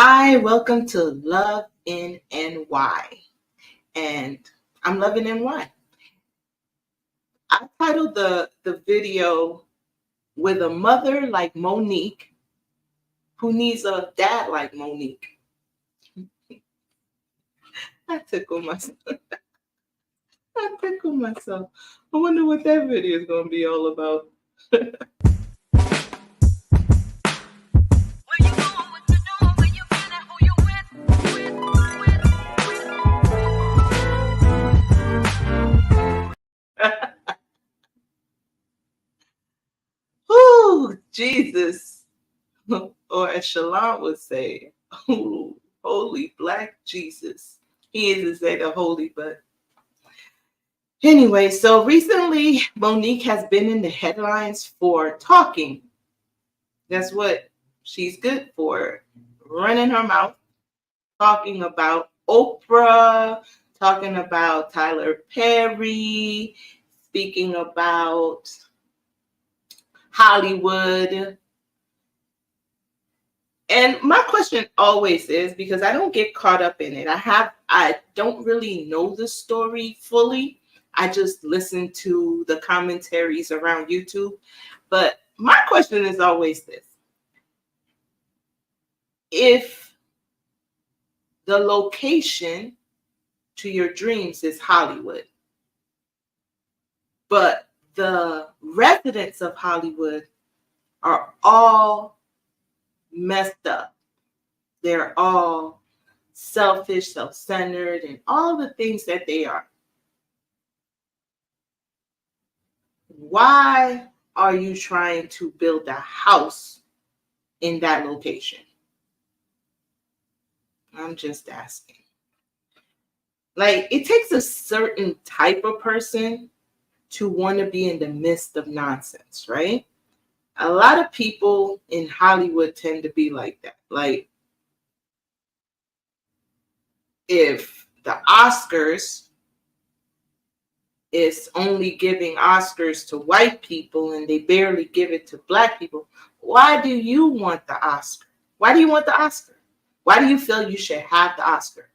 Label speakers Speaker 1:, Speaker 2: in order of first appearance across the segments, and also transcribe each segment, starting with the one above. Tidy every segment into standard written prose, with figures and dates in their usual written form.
Speaker 1: Hi, welcome to Love in NY. And I'm loving NY. I titled the video With a Mother Like Monique Who Needs a Dad Like Monique. I tickle myself. I wonder what that video is going to be all about. Ooh, Jesus. Or as Shalon would say, ooh, holy black Jesus. He isn't say the holy, but anyway, so recently Monique has been in the headlines for talking. That's what she's good for. Running her mouth, talking about Oprah, talking about Tyler Perry, speaking about Hollywood. And my question always is, because I don't get caught up in it, I don't really know the story fully. I just listen to the commentaries around YouTube. But my question is always this. If the location to your dreams is Hollywood, but the residents of Hollywood are all messed up. They're all selfish, self-centered, and all the things that they are. Why are you trying to build a house in that location? I'm just asking. Like, it takes a certain type of person to want to be in the midst of nonsense, right? A lot of people in Hollywood tend to be like that. Like, if the Oscars is only giving Oscars to white people and they barely give it to black people, why do you want the Oscar? Why do you want the Oscar? Why do you feel you should have the Oscar?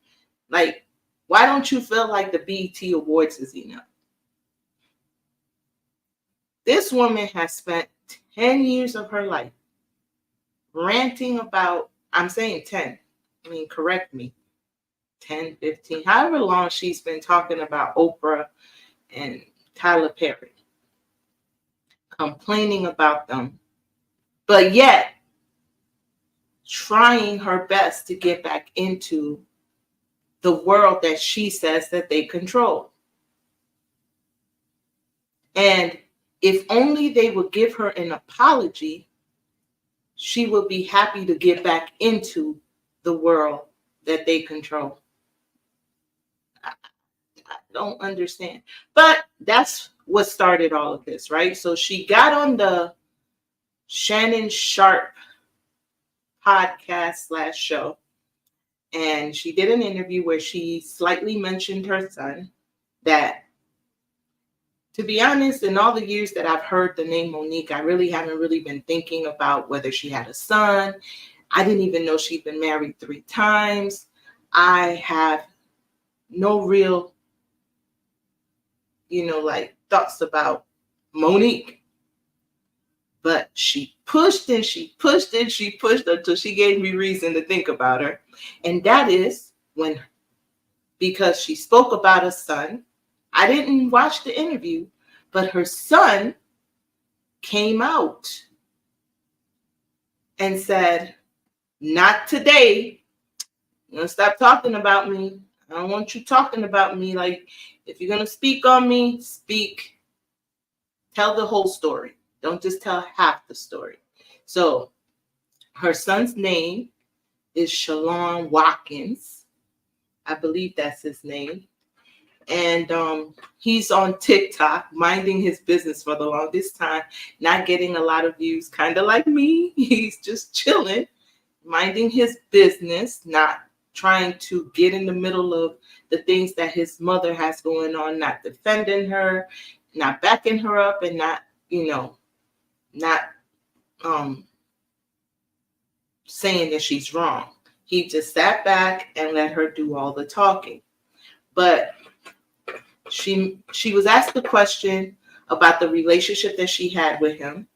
Speaker 1: Like, why don't you feel like the BET Awards is enough? This woman has spent 10 years of her life ranting about, I'm saying 10, correct me, 10, 15, however long she's been talking about Oprah and Tyler Perry, complaining about them, but yet trying her best to get back into the world that she says that they control. And if only they would give her an apology, she would be happy to get back into the world that they control. I don't understand. But that's what started all of this, right? So she got on the Shannon Sharpe podcast / show, and she did an interview where she slightly mentioned her son. That, to be honest, in all the years that I've heard the name Monique, I really haven't really been thinking about whether she had a son. I didn't even know she'd been married 3 times. I have no real, thoughts about Monique. But she pushed and she pushed and she pushed until she gave me reason to think about her. And that is because she spoke about her son. I didn't watch the interview, but her son came out and said, "Not today. You're going to stop talking about me. I don't want you talking about me. Like, if you're going to speak on me, speak. Tell the whole story. Don't just tell half the story." So her son's name is Shalon Watkins. I believe that's his name. And he's on TikTok, minding his business for the longest time, not getting a lot of views, kind of like me. He's just chilling, minding his business, not trying to get in the middle of the things that his mother has going on, not defending her, not backing her up, and not saying that she's wrong. He just sat back and let her do all the talking. But she was asked a question about the relationship that she had with him,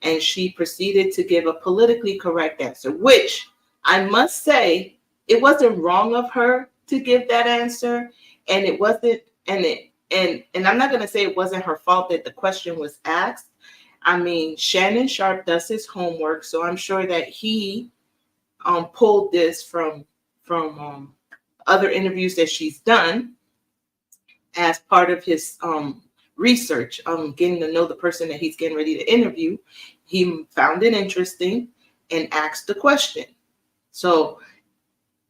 Speaker 1: and she proceeded to give a politically correct answer, which I must say, it wasn't wrong of her to give that answer, and it wasn't, and I'm not going to say it wasn't her fault that the question was asked. I mean, Shannon Sharpe does his homework, so I'm sure that he pulled this from other interviews that she's done as part of his research, getting to know the person that he's getting ready to interview. He found it interesting and asked the question. So,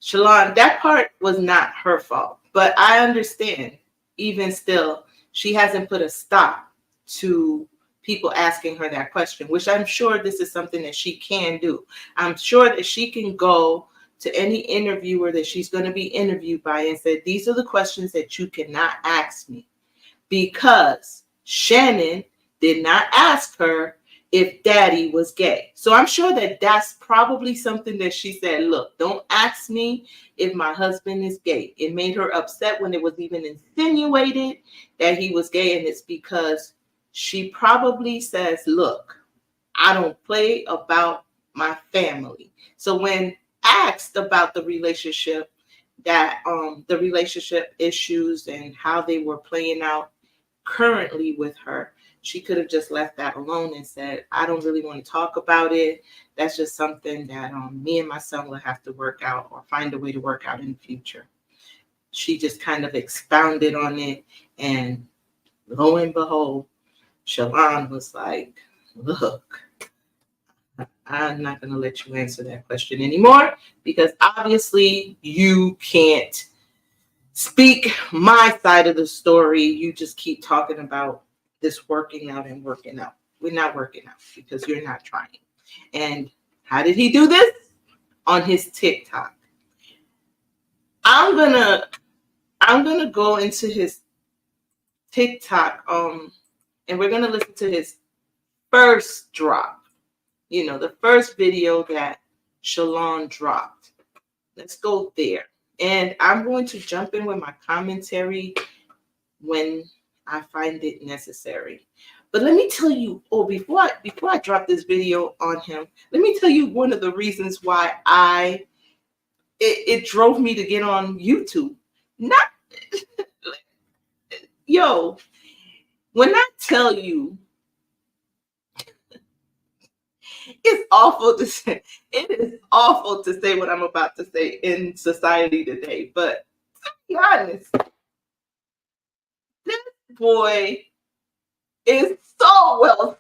Speaker 1: Shalon, that part was not her fault, but I understand, even still, she hasn't put a stop to people asking her that question, which I'm sure this is something that she can do. I'm sure that she can go to any interviewer that she's going to be interviewed by and say, these are the questions that you cannot ask me, because Shannon did not ask her if daddy was gay. So I'm sure that that's probably something that she said, look, don't ask me if my husband is gay. It made her upset when it was even insinuated that he was gay, and it's because she probably says, look, I don't play about my family. So when asked about the relationship, that the relationship issues and how they were playing out currently with her, she could have just left that alone and said, I don't really want to talk about it. That's just something that me and my son will have to work out, or find a way to work out in the future. She just kind of expounded on it, and lo and behold, Shalon was like, look, I'm not going to let you answer that question anymore, because obviously you can't speak my side of the story. You just keep talking about this working out and working out. We're not working out because you're not trying. And how did he do this? On his TikTok. I'm gonna go into his TikTok and we're gonna listen to his first drop. You know, the first video that Shalon dropped. Let's go there. And I'm going to jump in with my commentary when I find it necessary. But let me tell you, before I drop this video on him, let me tell you one of the reasons why it drove me to get on YouTube. Not yo, when I tell you, it's awful to say. It is awful to say what I'm about to say in society today. But to be honest, this boy is so well.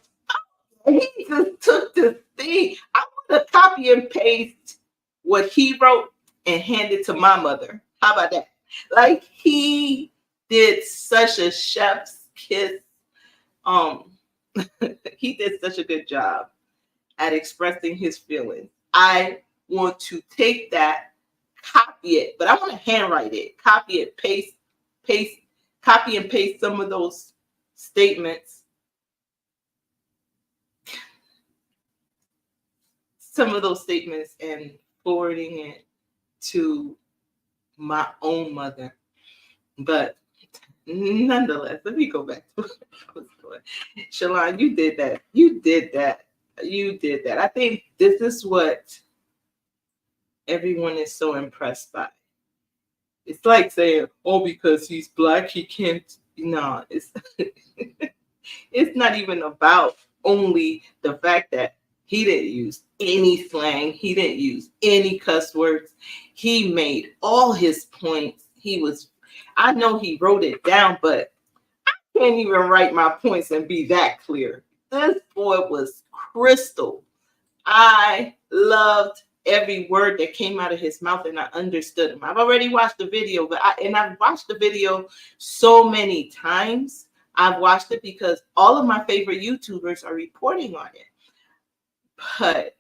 Speaker 1: He just took this thing. I want to copy and paste what he wrote and hand it to my mother. How about that? Like, he did such a chef's kiss. He did such a good job at expressing his feelings. I want to take that, copy it, but I want to handwrite it, copy it, paste, copy and paste some of those statements. And forwarding it to my own mother. But nonetheless, let me go back to what I was doing. Shalon, you did that. You did that. I think this is what everyone is so impressed by. It's like saying, because he's black, he can't. No, it's it's not even about only the fact that he didn't use any slang. He didn't use any cuss words. He made all his points. I know he wrote it down, but I can't even write my points and be that clear. This boy was crystal. I loved every word that came out of his mouth, and I understood him. I've already watched the video, I've watched the video so many times. I've watched it because all of my favorite YouTubers are reporting on it. But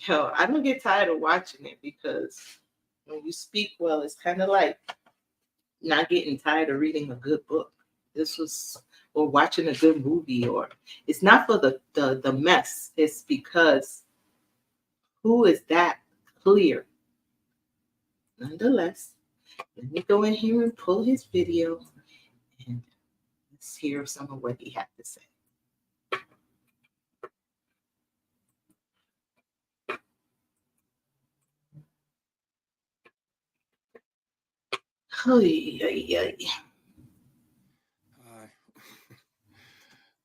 Speaker 1: I don't get tired of watching it, because when you speak well, it's kind of like not getting tired of reading a good book. Or watching a good movie, or it's not for the mess. It's because who is that clear. Nonetheless, let me go in here and pull his video and let's hear some of what he had to say. Hi,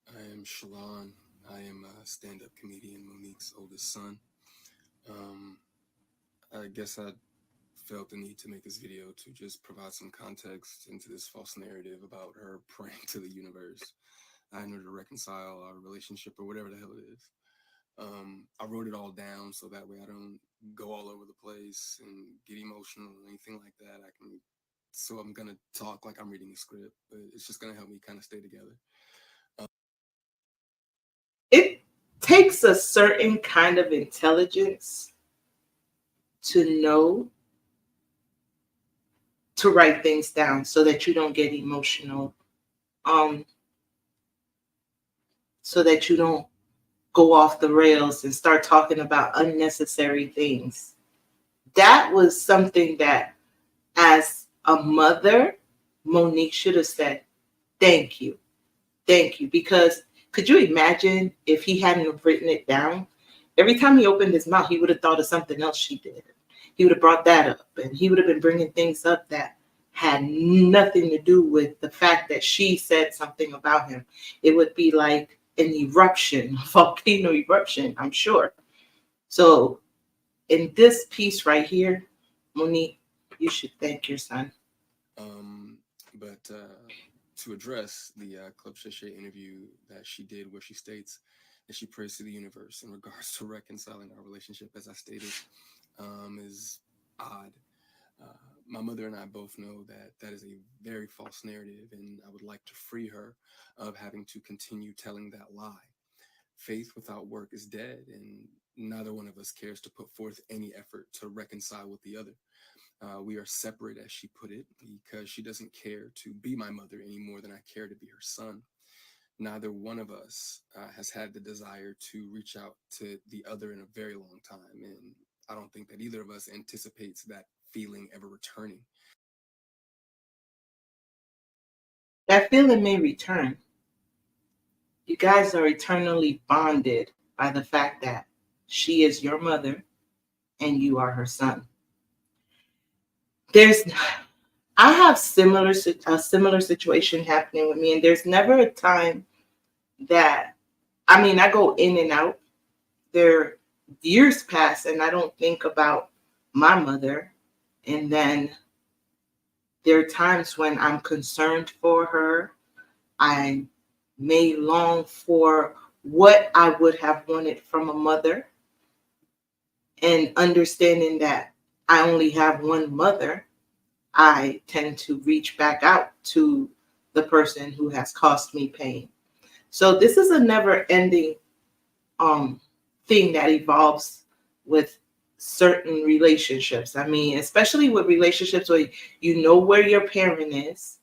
Speaker 2: I am Shalon. I am a stand-up comedian, Monique's oldest son. I guess I felt the need to make this video to just provide some context into this false narrative about her praying to the universe. I need to reconcile our relationship or whatever the hell it is. I wrote it all down so that way I don't go all over the place and get emotional or anything like that. So I'm gonna talk like I'm reading a script, but it's just gonna help me kind of stay together.
Speaker 1: It takes a certain kind of intelligence to know to write things down so that you don't get emotional, so that you don't go off the rails and start talking about unnecessary things. That was something that, as a mother, Monique should have said, thank you. Thank you. Because could you imagine if he hadn't have written it down? Every time he opened his mouth, he would have thought of something else she did. He would have brought that up, and he would have been bringing things up that had nothing to do with the fact that she said something about him. It would be like an eruption, a volcano eruption, I'm sure. So in this piece right here, Monique, you should thank your son.
Speaker 2: But to address the Club Shay Shay interview that she did, where she states that she prays to the universe in regards to reconciling our relationship, as I stated, is odd. My mother and I both know that that is a very false narrative, and I would like to free her of having to continue telling that lie. Faith without work is dead, and neither one of us cares to put forth any effort to reconcile with the other. We are separate, as she put it, because she doesn't care to be my mother any more than I care to be her son. Neither one of us has had the desire to reach out to the other in a very long time, and I don't think that either of us anticipates that feeling ever returning.
Speaker 1: That feeling may return. You guys are eternally bonded by the fact that she is your mother and you are her son. There's I have a similar situation happening with me, and there's never a time that, I mean, I go in and out. There years pass and I don't think about my mother, and then there are times when I'm concerned for her. I may long for what I would have wanted from a mother, and understanding that I only have one mother, I tend to reach back out to the person who has caused me pain. So this is a never ending thing that evolves with certain relationships. I mean, especially with relationships where you know where your parent is,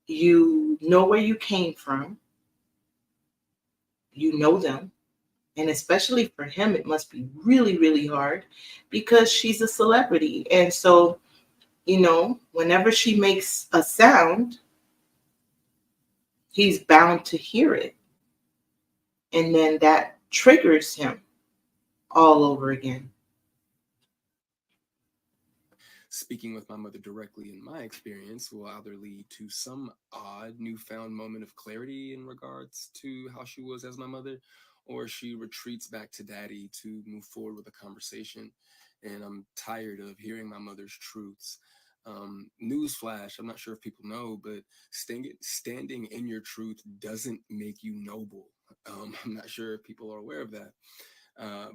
Speaker 1: you know where you came from, you know them. And especially for him, it must be really, really hard because she's a celebrity. And so, whenever she makes a sound, he's bound to hear it. And then that triggers him all over again.
Speaker 2: Speaking with my mother directly, in my experience, will either lead to some odd newfound moment of clarity in regards to how she was as my mother, or she retreats back to daddy to move forward with the conversation. And I'm tired of hearing my mother's truths. Newsflash, I'm not sure if people know, but standing in your truth doesn't make you noble. I'm not sure if people are aware of that.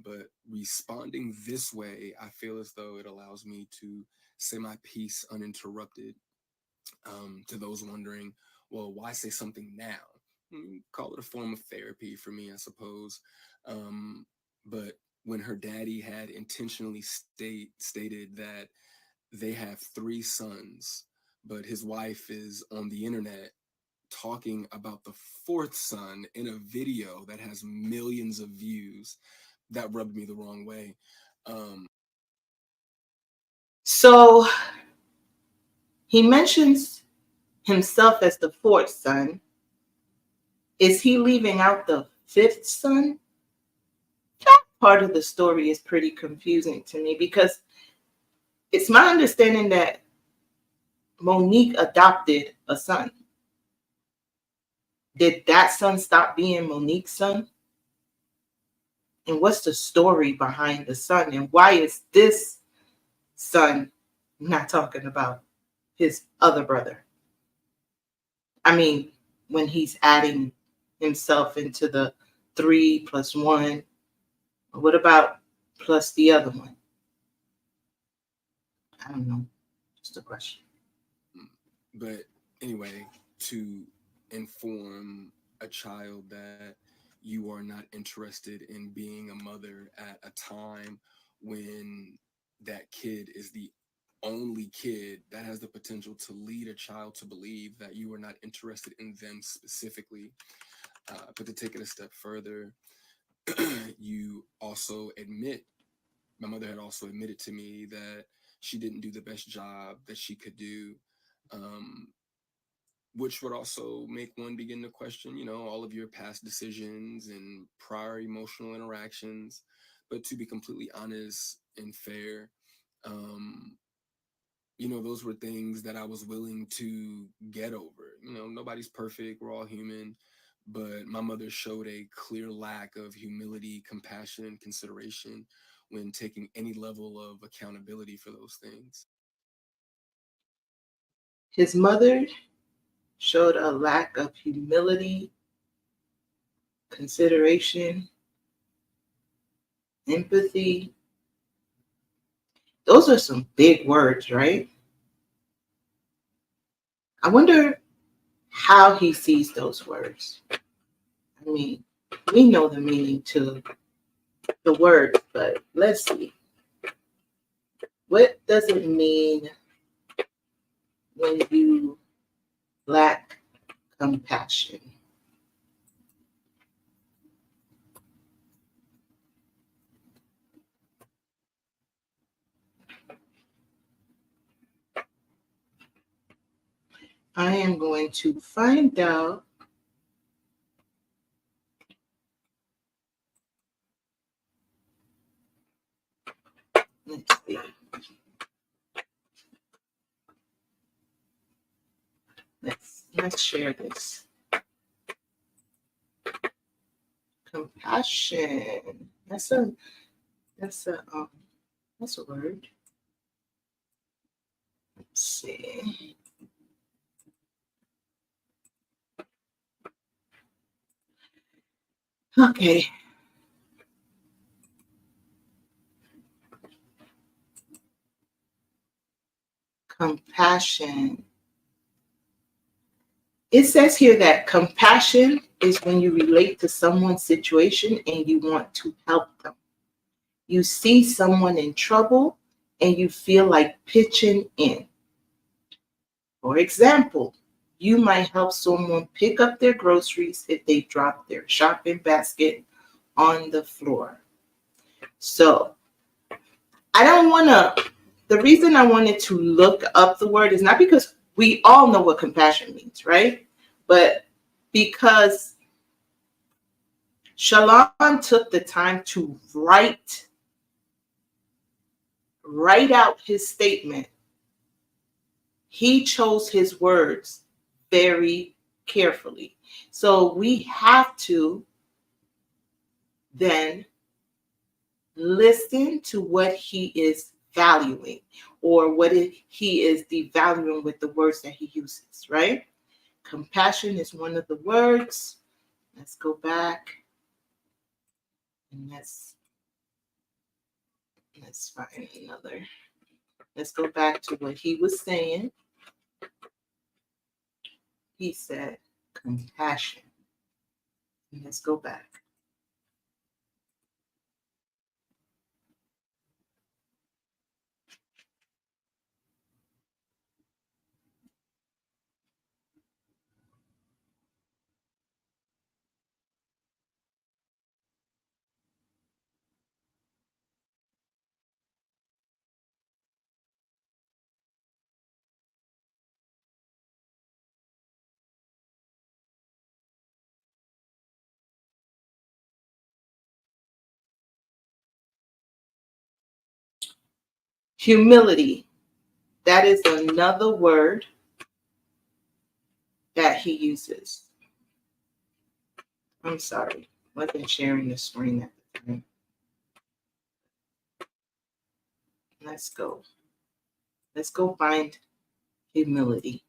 Speaker 2: But responding this way, I feel as though it allows me to say my piece uninterrupted. To those wondering, well, why say something now? Call it a form of therapy for me, I suppose. But when her daddy had intentionally stated that they have three sons, but his wife is on the internet talking about the fourth son in a video that has millions of views, that rubbed me the wrong way.
Speaker 1: So he mentions himself as the fourth son. Is he leaving out the fifth son? That part of the story is pretty confusing to me because it's my understanding that Monique adopted a son. Did that son stop being Monique's son? And what's the story behind the son? And why is this son not talking about his other brother? I mean, when he's adding himself into the 3 + 1, what about plus the other one? I don't know. Just a question.
Speaker 2: But anyway, to inform a child that you are not interested in being a mother at a time when that kid is the only kid, that has the potential to lead a child to believe that you are not interested in them specifically. But to take it a step further, you also admit, my mother had also admitted to me that she didn't do the best job that she could do, um, which would also make one begin to question, all of your past decisions and prior emotional interactions. But to be completely honest and fair, um, those were things that I was willing to get over. Nobody's perfect, we're all human. But my mother showed a clear lack of humility, compassion, and consideration when taking any level of accountability for those things.
Speaker 1: His mother showed a lack of humility, consideration, empathy. Those are some big words, right? I wonder how he sees those words. I mean, we know the meaning to the word, but let's see. What does it mean when you lack compassion? I am going to find out. Let's see. Let's share this. Compassion. That's a that's a word. Let's see. Okay. Compassion. It says here that compassion is when you relate to someone's situation and you want to help them. You see someone in trouble and you feel like pitching in. For example, you might help someone pick up their groceries if they drop their shopping basket on the floor. So, I don't want to, the reason I wanted to look up the word is not because we all know what compassion means, right? But because Shalon took the time to write out his statement. He chose his words very carefully. So we have to then listen to what he is valuing or what he is devaluing with the words that he uses, right? Compassion is one of the words. Let's go back and let's find another. Let's go back to what he was saying. He said compassion. Let's go back. Humility. That is another word that he uses. I'm sorry. I wasn't sharing the screen at the time. Let's go. Let's go find humility.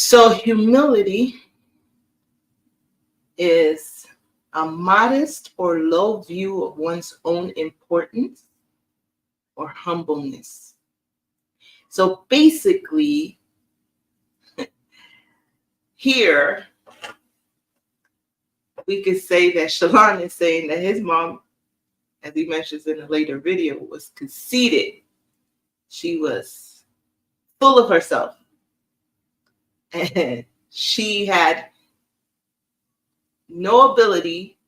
Speaker 1: So humility is a modest or low view of one's own importance or humbleness. So basically, here we could say that Shalon is saying that his mom, as he mentions in a later video, was conceited. She was full of herself. And she had no ability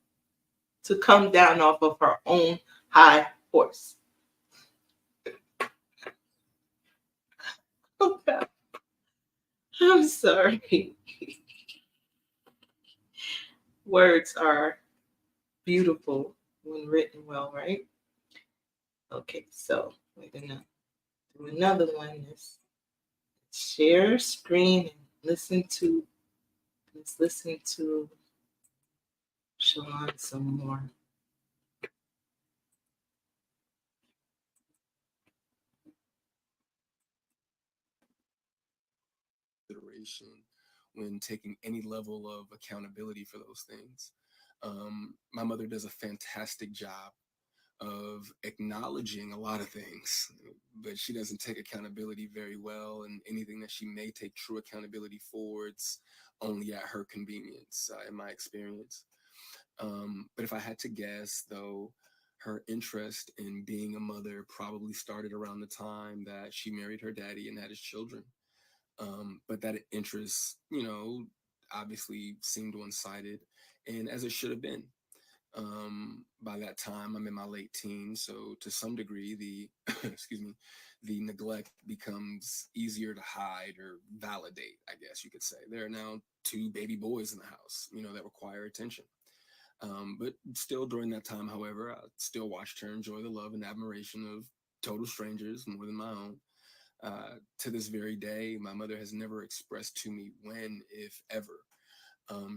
Speaker 1: to come down off of her own high horse. Okay. I'm sorry. Words are beautiful when written well, right? Okay, so we're gonna do another one. Let's share screen and let's listen to Shalon some more.
Speaker 2: Consideration when taking any level of accountability for those things. My mother does a fantastic job of acknowledging a lot of things, but she doesn't take accountability very well. And anything that she may take true accountability for, it's only at her convenience, in my experience. But if I had to guess, though, her interest in being a mother probably started around the time that she married her daddy and had his children. But that interest, obviously seemed one-sided, and as it should have been. By that time, I'm in my late teens, so to some degree, the excuse me, the neglect becomes easier to hide or validate, I guess you could say. There are now two baby boys in the house, that require attention. But still, during that time, however, I still watched her enjoy the love and admiration of total strangers more than my own. To this very day, my mother has never expressed to me when, if ever,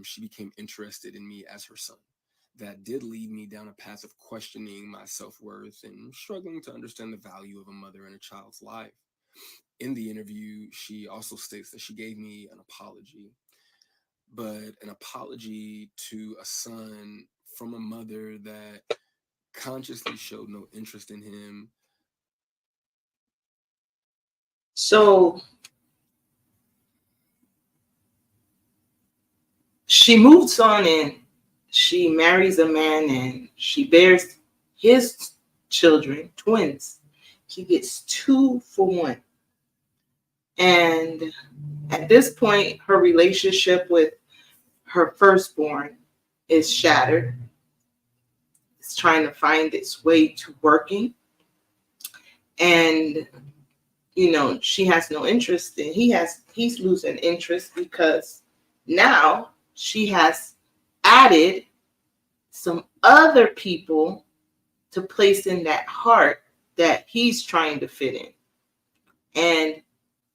Speaker 2: she became interested in me as her son. That did lead me down a path of questioning my self-worth and struggling to understand the value of a mother in a child's life. In the interview, she also states that she gave me an apology, but an apology to a son from a mother that consciously showed no interest in him.
Speaker 1: So she moves on and she marries a man and she bears his children, twins. She gets 2 for 1. And at this point, her relationship with her firstborn is shattered. It's trying to find its way to working. And, she has no interest in, he's losing interest because now she has added some other people to place in that heart that he's trying to fit in. And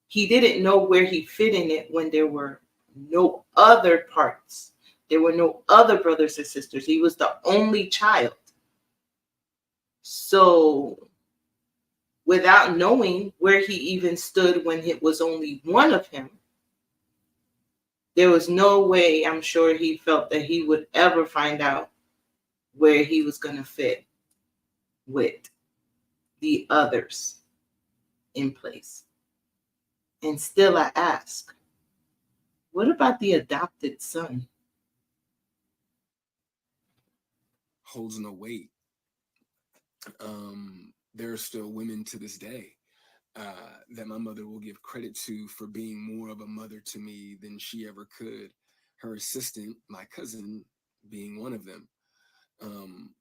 Speaker 1: he didn't know where he fit in it when there were no other parts. There were no other brothers and sisters. He was the only child. So without knowing where he even stood when it was only one of him, there was no way, I'm sure he felt, that he would ever find out where he was going to fit with the others in place. And still I ask, what about the adopted son?
Speaker 2: Holds no weight. There are still women to this day that my mother will give credit to for being more of a mother to me than she ever could. Her assistant, my cousin, being one of them. Um,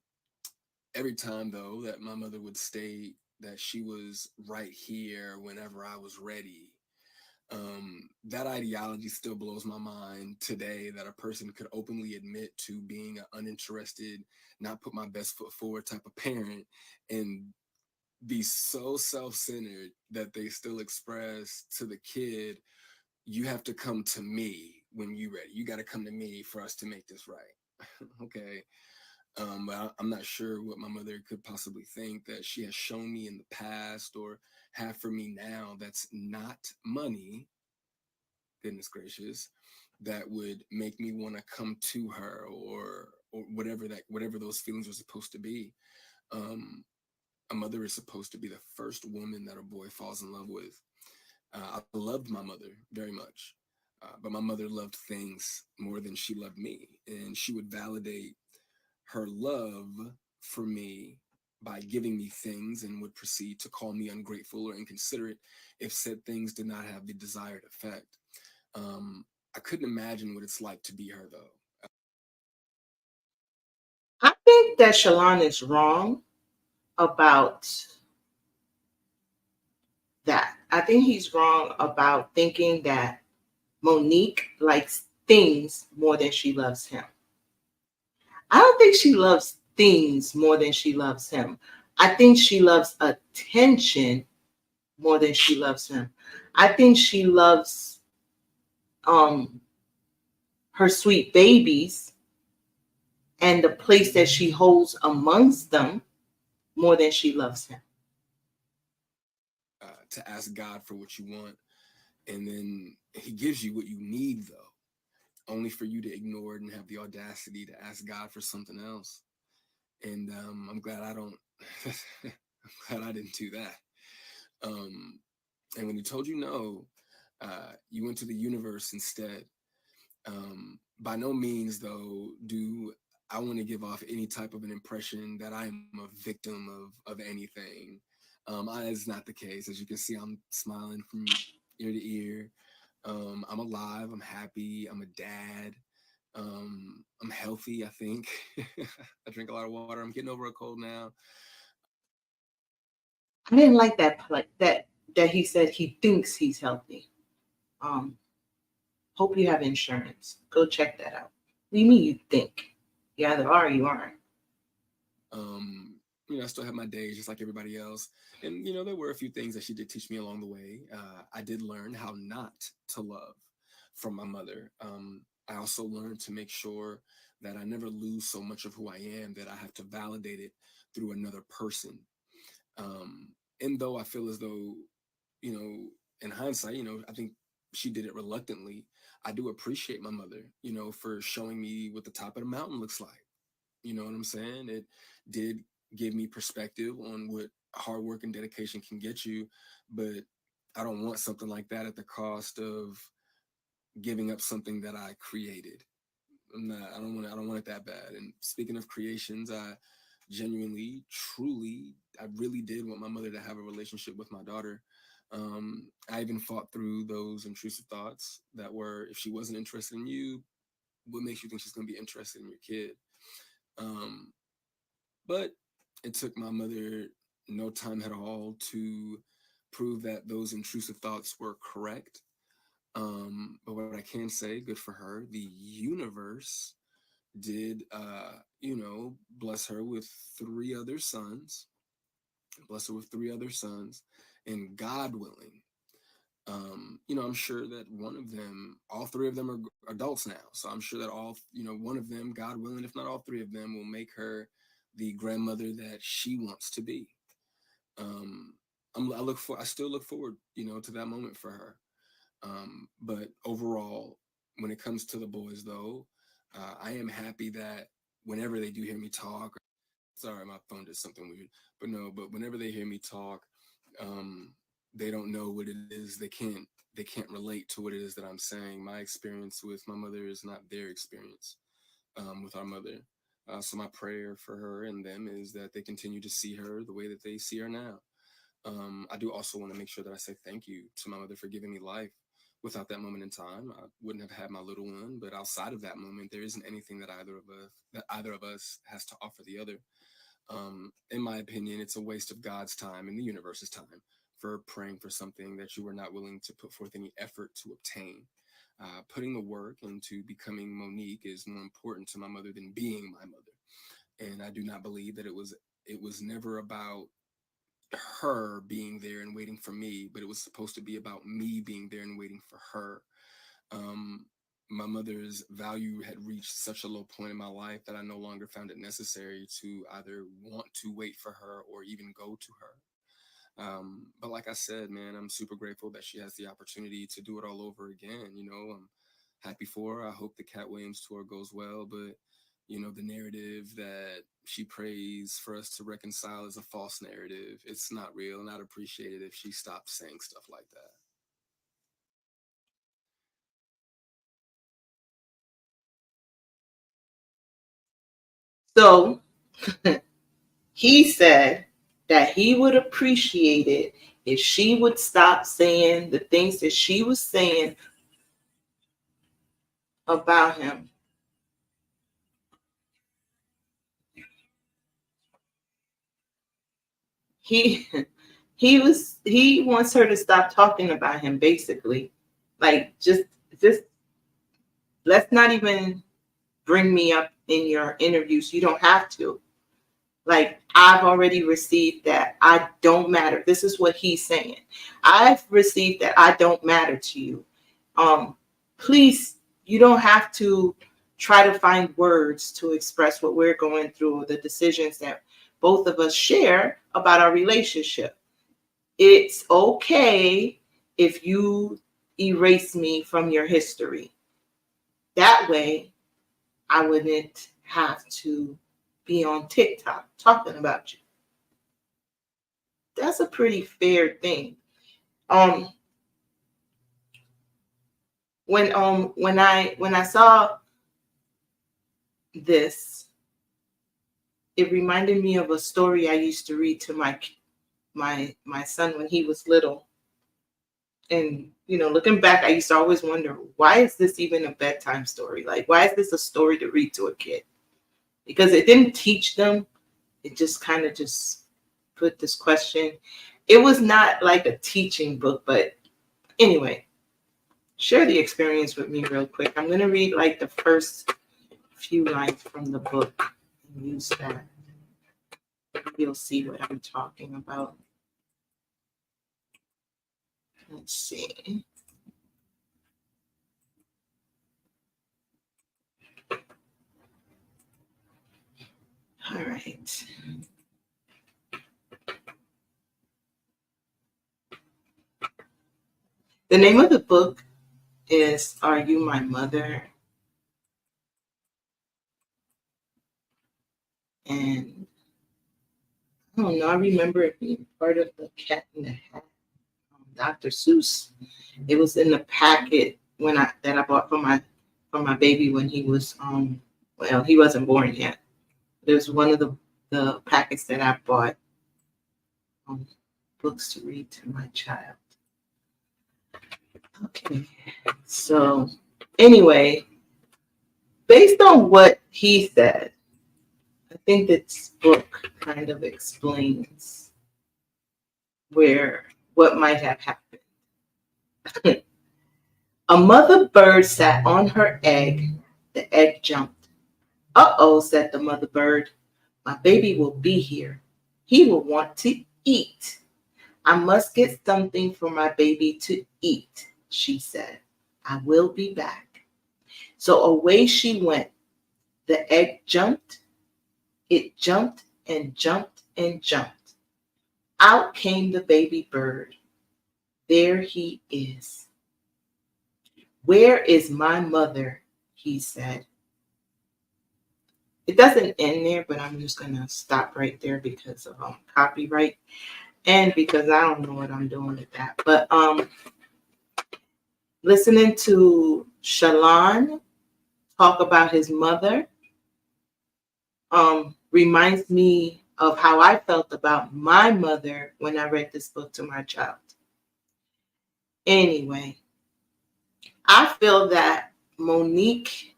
Speaker 2: every time, though, that my mother would state that she was right here whenever I was ready, that ideology still blows my mind today, that a person could openly admit to being an uninterested, not put my best foot forward type of parent, and be so self-centered that they still express to the kid, you have to come to me when you ready. You got to come to me for us to make this right. Okay. But I'm not sure what my mother could possibly think that she has shown me in the past or have for me now that's not money, goodness gracious, that would make me want to come to her, or whatever those feelings are supposed to be. Um, a mother is supposed to be the first woman that a boy falls in love with. I loved my mother very much, but my mother loved things more than she loved me, and she would validate her love for me by giving me things and would proceed to call me ungrateful or inconsiderate if said things did not have the desired effect. I couldn't imagine what it's like to be her, though.
Speaker 1: I think that Shalon is wrong about that. I think he's wrong about thinking that Monique likes things more than she loves him. I don't think she loves things more than she loves him. I think she loves attention more than she loves him. I think she loves um her sweet babies and the place that she holds amongst them more than she loves him.
Speaker 2: To ask God for what you want, and then He gives you what you need, though, only for you to ignore it and have the audacity to ask God for something else. And I'm glad I don't. I'm glad I didn't do that. Um, and when He told you no, you went to the universe instead. By no means, though, do I want to give off any type of an impression that I'm a victim of anything. It's not the case. As you can see, I'm smiling from ear to ear. I'm alive. I'm happy. I'm a dad. I'm healthy, I think. I drink a lot of water. I'm getting over a cold now.
Speaker 1: I didn't like that he said he thinks he's healthy. Um, Hope you have insurance. Go check that out. What do you mean you think? You either are or you aren't.
Speaker 2: I still have my days just like everybody else. And, there were a few things that she did teach me along the way. I did learn how not to love from my mother. I also learned to make sure that I never lose so much of who I am that I have to validate it through another person. And though I feel as though, you know, in hindsight, I think she did it reluctantly. I do appreciate my mother, for showing me what the top of the mountain looks like. You know what I'm saying? It did give me perspective on what hard work and dedication can get you, but I don't want something like that at the cost of giving up something that I created. I don't want it that bad. And speaking of creations, I genuinely, truly, I really did want my mother to have a relationship with my daughter. I even fought through those intrusive thoughts that were, if she wasn't interested in you, what makes you think she's going to be interested in your kid? Um, but it took my mother no time at all to prove that those intrusive thoughts were correct. But what I can say, good for her, the universe did, bless her with three other sons, and God willing, I'm sure that one of them, all three of them are adults now. So I'm sure that one of them, God willing, if not all three of them, will make her the grandmother that she wants to be. Um, I still look forward, to that moment for her. But overall, when it comes to the boys, though, I am happy that whenever they do hear me talk, Sorry, my phone did something weird. But whenever they hear me talk, they don't know what it is. They can't relate to what it is that I'm saying. My experience with my mother is not their experience with our mother. So my prayer for her and them is that they continue to see her the way that they see her now. I do also want to make sure that I say thank you to my mother for giving me life. Without that moment in time, I wouldn't have had my little one. But outside of that moment, there isn't anything that either of us has to offer the other. In my opinion, it's a waste of God's time and the universe's time for praying for something that you were not willing to put forth any effort to obtain. Putting the work into becoming Monique is more important to my mother than being my mother. And I do not believe that it was never about her being there and waiting for me, but it was supposed to be about me being there and waiting for her. Um, my mother's value had reached such a low point in my life that I no longer found it necessary to either want to wait for her or even go to her. But like I said, man, I'm super grateful that she has the opportunity to do it all over again. I'm happy for her. I hope the Cat Williams tour goes well, but the narrative that she prays for us to reconcile is a false narrative. It's not real, and I'd appreciate it if she stopped saying stuff like that.
Speaker 1: So he said that he would appreciate it if she would stop saying the things that she was saying about him. He he wants her to stop talking about him, basically. Like, just let's not even bring me up in your interviews. You don't have to. Like, I've already received that I don't matter. This is what he's saying. I've received that I don't matter to you. Please, you don't have to try to find words to express what we're going through or the decisions that both of us share about our relationship. It's okay if you erase me from your history. That way, I wouldn't have to be on TikTok talking about you. That's a pretty fair thing. Um, when I saw this, it reminded me of a story I used to read to my son when he was little. And looking back, I used to always wonder, why is this even a bedtime story? Like, why is this a story to read to a kid? Because it didn't teach them. It just kind of just put this question. It was not like a teaching book, but anyway, share the experience with me real quick. I'm going to read like the first few lines from the book and use that. You'll see what I'm talking about. Let's see. All right. The name of the book is Are You My Mother? And I don't know, I remember it being part of the Cat in the Hat, Dr. Seuss. It was in the packet that I bought for my baby when he was well, he wasn't born yet. It was one of the packets that I bought, books to read to my child. Okay, so anyway, based on what he said, I think this book kind of explains what might have happened. A mother bird sat on her egg. The egg jumped. Uh-oh, said the mother bird. My baby will be here. He will want to eat. I must get something for my baby to eat, she said. I will be back. So away she went. The egg jumped. It jumped and jumped and jumped. Out came the baby bird. There he is. Where is my mother? He said. it doesn't end there, but I'm just gonna stop right there because of copyright and because I don't know what I'm doing with that. But listening to Shalon talk about his mother reminds me of how I felt about my mother when I read this book to my child. Anyway, I feel that Monique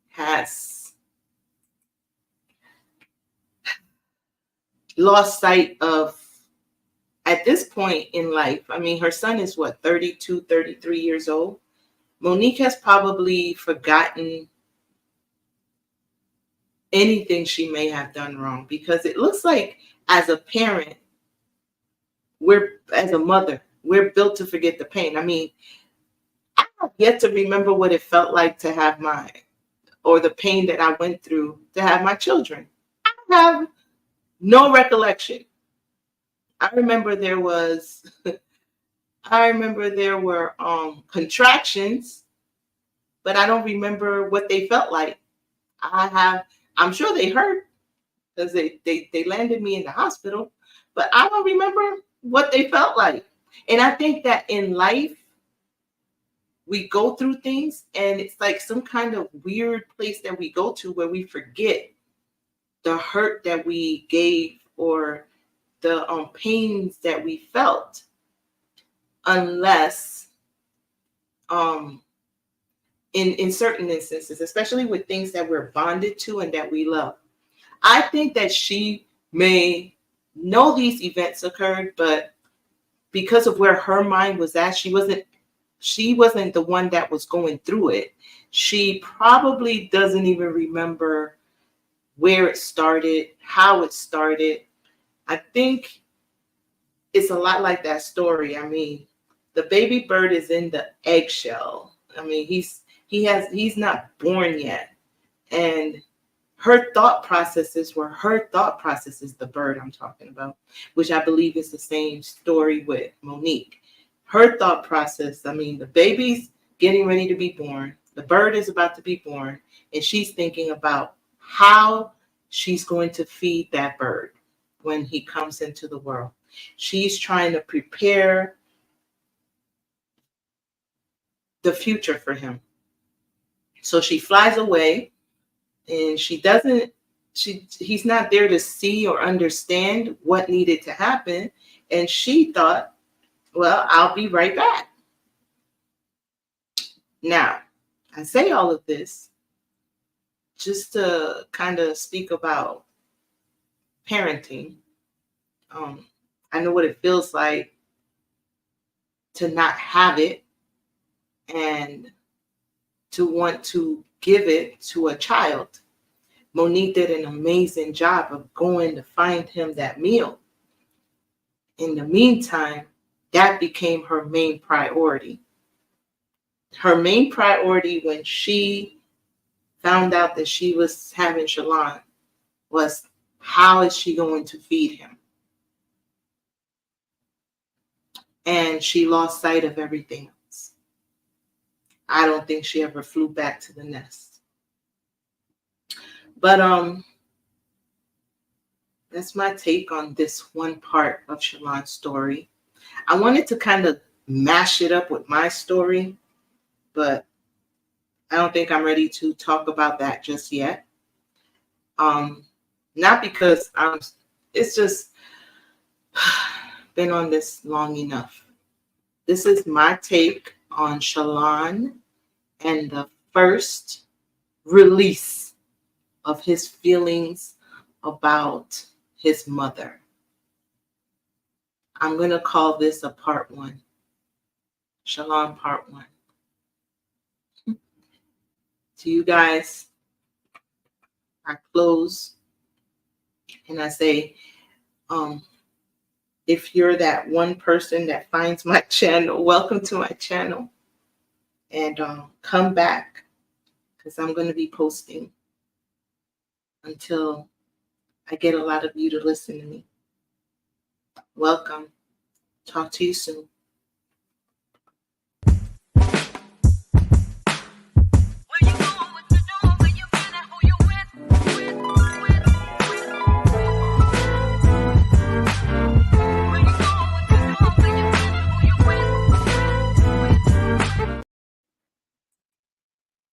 Speaker 1: has lost sight of, at this point in life, I mean, her son is what, 32, 33 years old. Monique has probably forgotten anything she may have done wrong, because it looks like as a parent, as a mother, we're built to forget the pain. I mean, I have yet to remember what it felt like to have or the pain that I went through to have my children. I have no recollection. I remember there were contractions, but I don't remember what they felt like. I'm sure they hurt because they landed me in the hospital, but I don't remember what they felt like. And I think that in life, we go through things and it's like some kind of weird place that we go to where we forget the hurt that we gave or the pains that we felt, unless in certain instances, especially with things that we're bonded to and that we love. I think that she may know these events occurred, but because of where her mind was at, she wasn't the one that was going through it. She probably doesn't even remember where it started, how it started. I think it's a lot like that story. I mean, the baby bird is in the eggshell. I mean, he's not born yet. And her thought processes were the bird I'm talking about, which I believe is the same story with Monique. Her thought process, I mean, the baby's getting ready to be born. The bird is about to be born, and she's thinking about how she's going to feed that bird when he comes into the world. She's trying to prepare the future for him. So she flies away, and he's not there to see or understand what needed to happen. And she thought, well, I'll be right back. Now, I say all of this just to kind of speak about parenting. I know what it feels like to not have it and to want to give it to a child. Monique did an amazing job of going to find him that meal. In the meantime, that became her main priority. Her main priority when she found out that she was having Shalon was, how is she going to feed him? And she lost sight of everything else. I don't think she ever flew back to the nest. But that's my take on this one part of Shalon's story. I wanted to kind of mash it up with my story, but I don't think I'm ready to talk about that just yet. Not because it's just been on this long enough. This is my take on Shalon and the first release of his feelings about his mother. I'm going to call this a part 1. Shalon part 1. To you guys, I close and I say, if you're that one person that finds my channel, welcome to my channel. And come back, because I'm going to be posting until I get a lot of you to listen to me. Welcome. Talk to you soon.